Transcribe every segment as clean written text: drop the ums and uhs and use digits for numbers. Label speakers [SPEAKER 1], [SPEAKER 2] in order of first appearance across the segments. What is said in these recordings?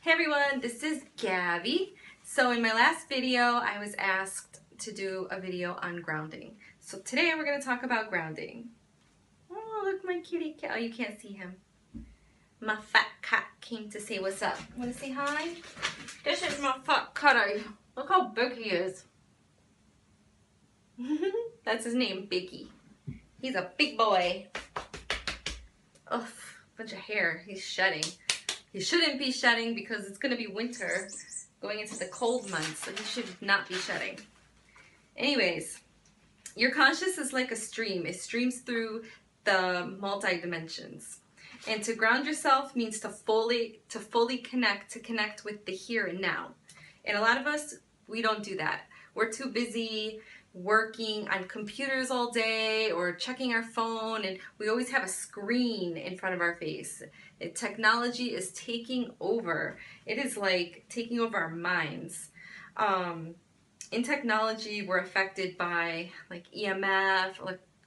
[SPEAKER 1] Hey everyone, this is Gabby. So in my last video, I was asked to do a video on grounding. So today we're going to talk about grounding. Oh, look, my kitty cat. Oh, you can't see him. My fat cat came to say what's up. Want to say hi? This is my fat cat. Look how big he is. That's his name, Biggie. He's a big boy. Oh, bunch of hair. He's shedding. He shouldn't be shedding because it's going to be winter going into the cold months, so he should not be shedding. Anyways, your conscious is like a stream. It streams through the multi-dimensions. And to ground yourself means to fully connect with the here and now. And a lot of us, we don't do that. We're too busy working on computers all day or checking our phone, and we always have a screen in front of our face. Technology is taking over. It is like taking over our minds. In technology, we're affected by like EMF,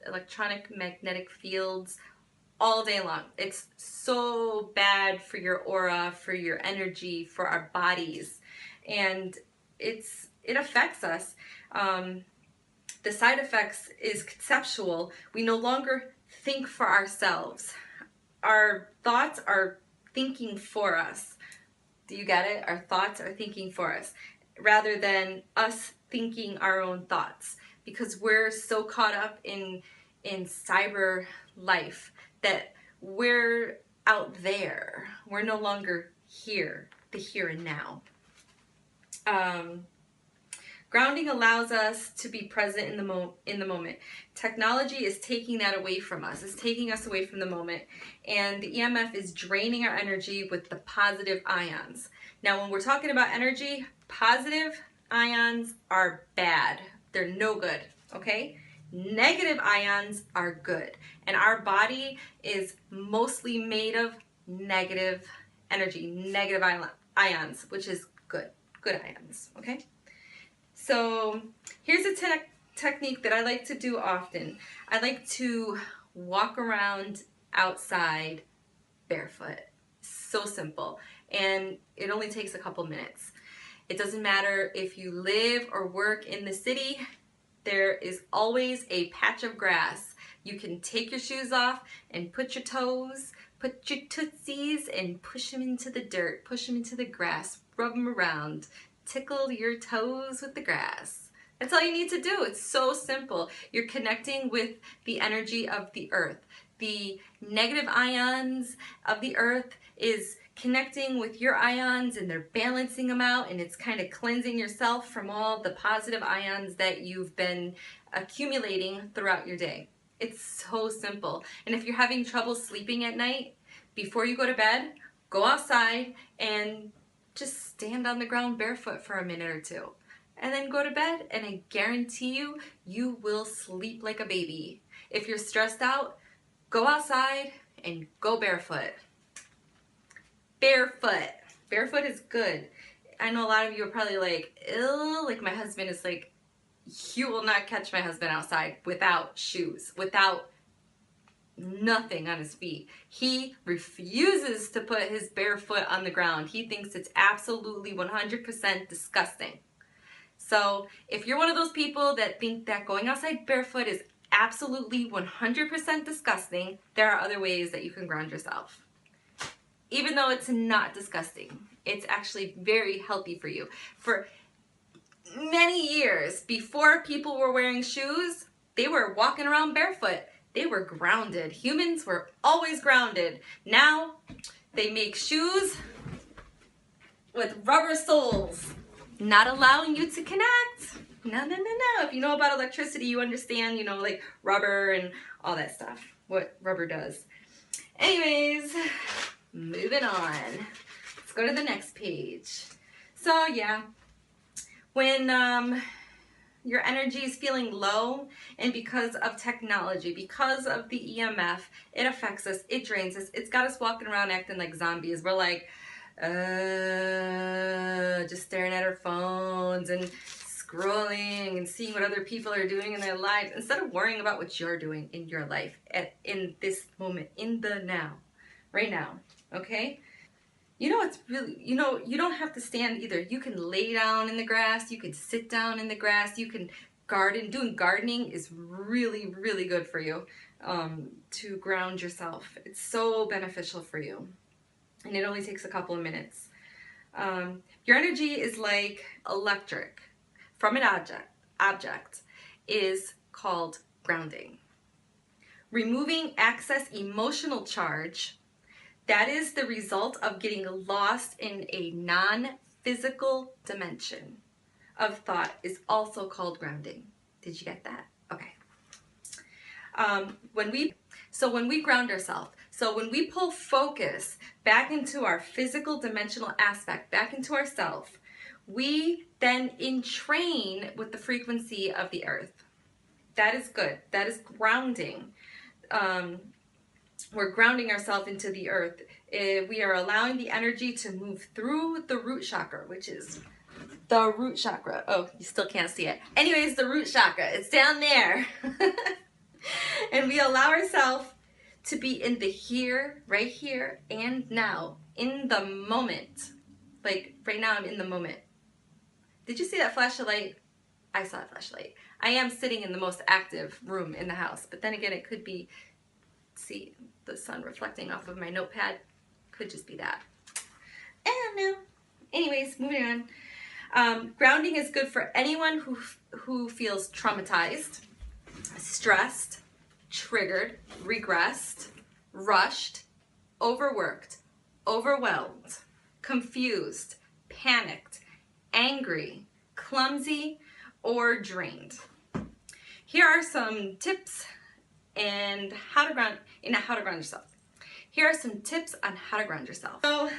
[SPEAKER 1] electronic magnetic fields all day long. It's so bad for your aura, for your energy, for our bodies, and it affects us. The side effects is conceptual. We no longer think for ourselves. Our thoughts are thinking for us. Do you get it? Our thoughts are thinking for us rather than us thinking our own thoughts, because we're so caught up in cyber life that we're out there. We're no longer here, the here and now. Grounding allows us to be present in the moment. Technology is taking that away from us. It's taking us away from the moment. And the EMF is draining our energy with the positive ions. Now, when we're talking about energy, positive ions are bad. They're no good, okay? Negative ions are good. And our body is mostly made of negative energy, negative ions, which is good ions, okay? So here's a technique that I like to do often. I like to walk around outside barefoot. So simple. And it only takes a couple minutes. It doesn't matter if you live or work in the city, there is always a patch of grass. You can take your shoes off and put your toes, put your tootsies, and push them into the dirt, push them into the grass, rub them around. Tickle your toes with the grass. That's all you need to do. It's so simple. You're connecting with the energy of the earth. The negative ions of the earth is connecting with your ions, and they're balancing them out, and it's kind of cleansing yourself from all the positive ions that you've been accumulating throughout your day. It's so simple. And if you're having trouble sleeping at night, before you go to bed, go outside and just stand on the ground barefoot for a minute or two, and then go to bed, and I guarantee you, you will sleep like a baby. If you're stressed out, go outside and go barefoot. Barefoot is good. I know a lot of you are probably like, ew, like my husband is like, you will not catch my husband outside without shoes, without nothing on his feet. He refuses to put his bare foot on the ground. He thinks it's absolutely 100% disgusting. So if you're one of those people that think that going outside barefoot is absolutely 100% disgusting, there are other ways that you can ground yourself. Even though it's not disgusting, it's actually very healthy for you. For many years, before people were wearing shoes, they were walking around barefoot. They were grounded. Humans were always grounded. Now they make shoes with rubber soles, not allowing you to connect. No. If you know about electricity, you understand, like rubber and all that stuff, what rubber does. Anyways, moving on. Let's go to the next page. So yeah, when your energy is feeling low, and because of technology, because of the EMF, it affects us, it drains us, it's got us walking around acting like zombies. We're like, just staring at our phones and scrolling and seeing what other people are doing in their lives, instead of worrying about what you're doing in your life in this moment, in the now, right now, okay? You know, it's really, you don't have to stand either. You can lay down in the grass, you can sit down in the grass, you can garden. Doing gardening is really, really good for you, to ground yourself. It's so beneficial for you. And it only takes a couple of minutes. Your energy is like electric from an object is called grounding. Removing excess emotional charge, that is the result of getting lost in a non-physical dimension of thought, is also called grounding. Did you get that? Okay. When we ground ourselves, so when we pull focus back into our physical dimensional aspect, back into ourself, we then entrain with the frequency of the earth. That is good. That is grounding. We're grounding ourselves into the earth. We are allowing the energy to move through the root chakra, which is the root chakra. Oh, you still can't see it. Anyways, the root chakra, it's down there. And we allow ourselves to be in the here, right here, and now, in the moment. Like, right now I'm in the moment. Did you see that flashlight? I saw a flashlight. I am sitting in the most active room in the house, but then again, it could be, see, the sun reflecting off of my notepad. Could just be that. I don't know. Anyways, moving on. Grounding is good for anyone who feels traumatized, stressed, triggered, regressed, rushed, overworked, overwhelmed, confused, panicked, angry, clumsy, or drained. Here are some tips and how to ground yourself. Here are some tips on how to ground yourself. So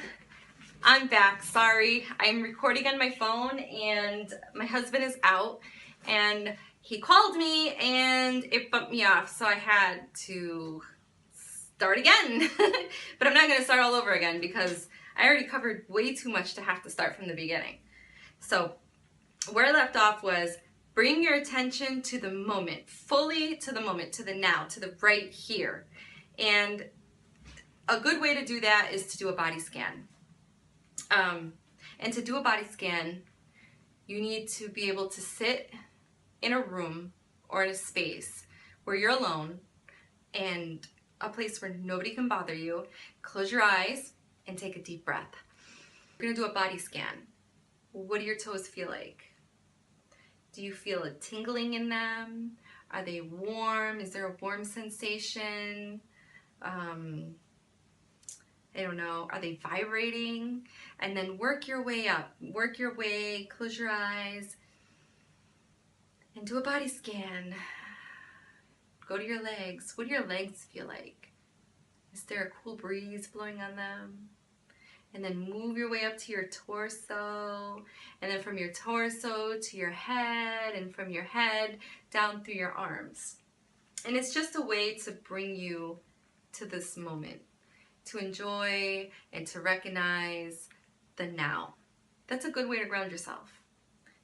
[SPEAKER 1] I'm back. Sorry, I'm recording on my phone and my husband is out and he called me and it bumped me off, so I had to start again. But I'm not going to start all over again because I already covered way too much to have to start from the beginning. So where I left off was bring your attention to the moment, fully to the moment, to the now, to the right here. And a good way to do that is to do a body scan. And to do a body scan, you need to be able to sit in a room or in a space where you're alone and a place where nobody can bother you. Close your eyes and take a deep breath. We're gonna do a body scan. What do your toes feel like? Do you feel a tingling in them? Are they warm? Is there a warm sensation? I don't know, are they vibrating? And then work your way up, work your way, close your eyes, and do a body scan. Go to your legs. What do your legs feel like? Is there a cool breeze blowing on them? And then move your way up to your torso, and then from your torso to your head, and from your head down through your arms. And it's just a way to bring you to this moment, to enjoy and to recognize the now. That's a good way to ground yourself.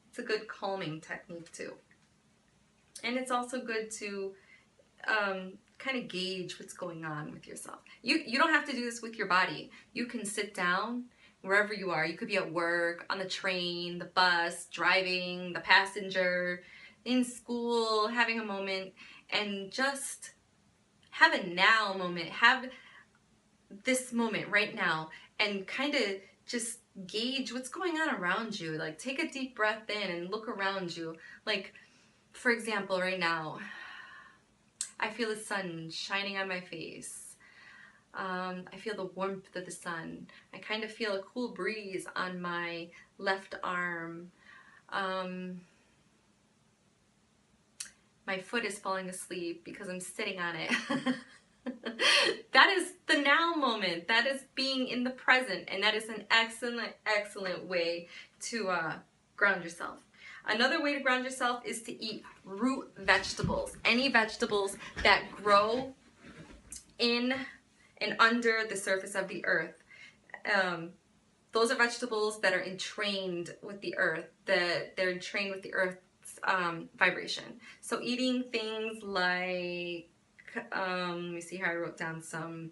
[SPEAKER 1] It's a good calming technique too. And it's also good to kind of gauge what's going on with yourself. You don't have to do this with your body. You can sit down wherever you are. You could be at work, on the train, the bus, driving, the passenger, in school, having a moment, and just have a now moment. Have this moment right now and kind of just gauge what's going on around you. Like, take a deep breath in and look around you. Like, for example, right now, I feel the sun shining on my face. I feel the warmth of the sun. I kind of feel a cool breeze on my left arm. My foot is falling asleep because I'm sitting on it. That is the now moment. That is being in the present, and that is an excellent, excellent way to ground yourself. Another way to ground yourself is to eat root vegetables. Any vegetables that grow in and under the surface of the earth. Those are vegetables that are entrained with the earth, that they're entrained with the earth's vibration. So eating things like, let me see how I wrote down some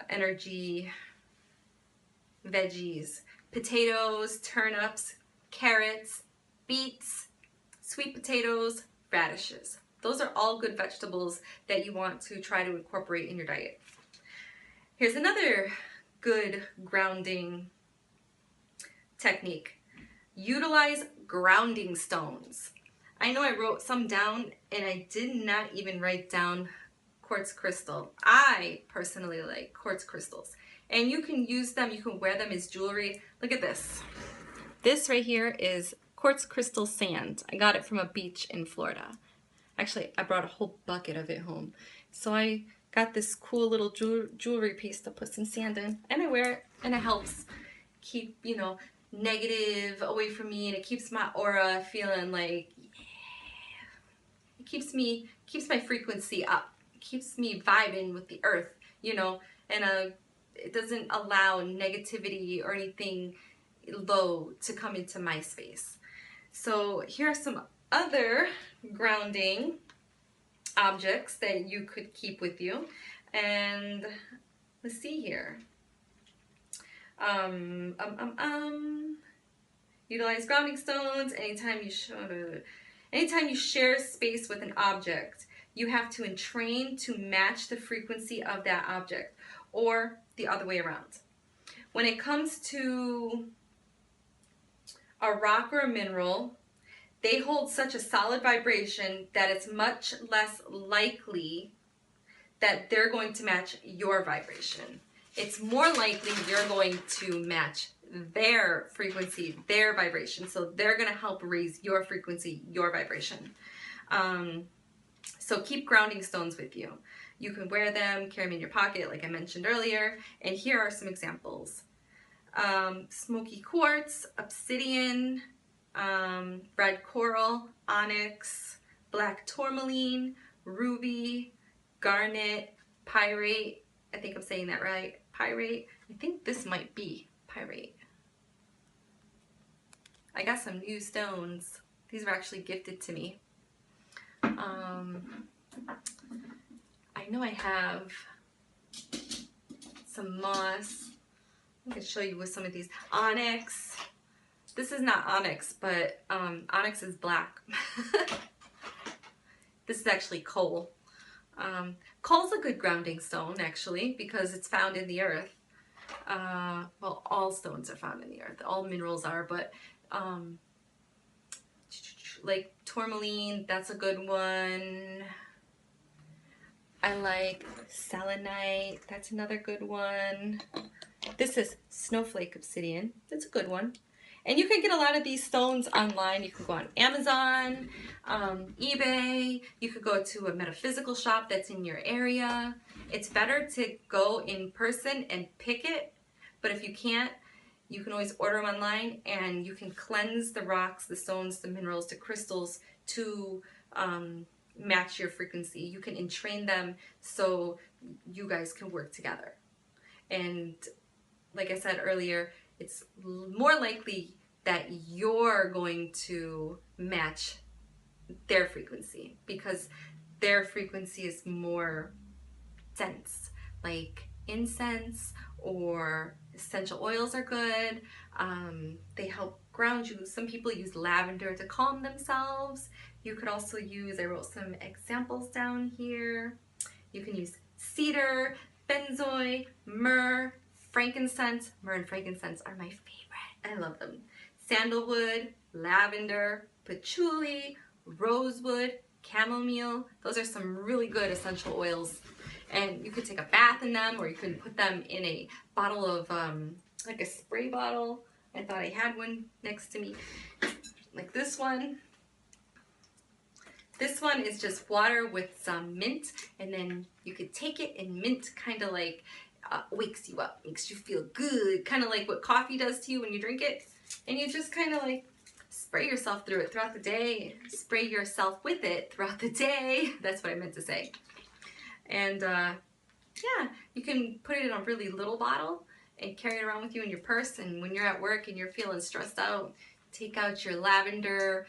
[SPEAKER 1] energy. veggies, potatoes, turnips, carrots, beets, sweet potatoes, radishes. Those are all good vegetables that you want to try to incorporate in your diet. Here's another good grounding technique. Utilize grounding stones. I know I wrote some down and I did not even write down quartz crystal. I personally like quartz crystals. And you can use them, you can wear them as jewelry. Look at this. This right here is quartz crystal sand. I got it from a beach in Florida. Actually, I brought a whole bucket of it home. So I got this cool little jewelry piece to put some sand in, and I wear it, and it helps keep, you know, negative away from me, and it keeps my aura feeling like, yeah. It keeps my frequency up. It keeps me vibing with the earth, you know, and it doesn't allow negativity or anything low to come into my space. So here are some other grounding objects that you could keep with you. And let's see here. Utilize grounding stones. Anytime you share space with an object, you have to entrain to match the frequency of that object, or the other way around. When it comes to a rock or a mineral, they hold such a solid vibration that it's much less likely that they're going to match your vibration. It's more likely you're going to match their frequency, their vibration. So they're going to help raise your frequency, your vibration. So keep grounding stones with you. You can wear them, carry them in your pocket, like I mentioned earlier. And here are some examples. Smoky quartz, obsidian, red coral, onyx, black tourmaline, ruby, garnet, pyrite. I think I'm saying that right. Pyrite. I think this might be pyrite. I got some new stones. These were actually gifted to me. I know I have some moss. I can show you with some of these. Onyx. This is not onyx, but onyx is black. This is actually coal. Coal's a good grounding stone, actually, because it's found in the earth. Well, all stones are found in the earth. All minerals are, but like tourmaline, that's a good one. I like selenite. That's another good one. This is snowflake obsidian. That's a good one. And you can get a lot of these stones online. You can go on Amazon, eBay. You could go to a metaphysical shop that's in your area. It's better to go in person and pick it. But if you can't, you can always order them online, and you can cleanse the rocks, the stones, the minerals, the crystals to match your frequency. You can entrain them so you guys can work together. And like I said earlier, it's more likely that you're going to match their frequency because their frequency is more dense, like incense or essential oils are good. They help ground you. Some people use lavender to calm themselves. You could also use, I wrote some examples down here. You can use cedar, benzoin, myrrh, frankincense. Myrrh and frankincense are my favorite. I love them. Sandalwood, lavender, patchouli, rosewood, chamomile. Those are some really good essential oils. And you could take a bath in them, or you can put them in a bottle of, like a spray bottle. I thought I had one next to me, like this one. This one is just water with some mint, and then you could take it, and mint kind of like wakes you up, makes you feel good, kind of like what coffee does to you when you drink it. And you just kind of like spray yourself through it throughout the day, spray yourself with it throughout the day. That's what I meant to say. And yeah, you can put it in a really little bottle and carry it around with you in your purse. And when you're at work and you're feeling stressed out, take out your lavender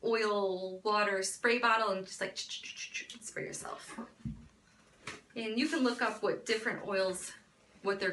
[SPEAKER 1] oil water spray bottle and just like spray yourself. And you can look up what different oils, what they're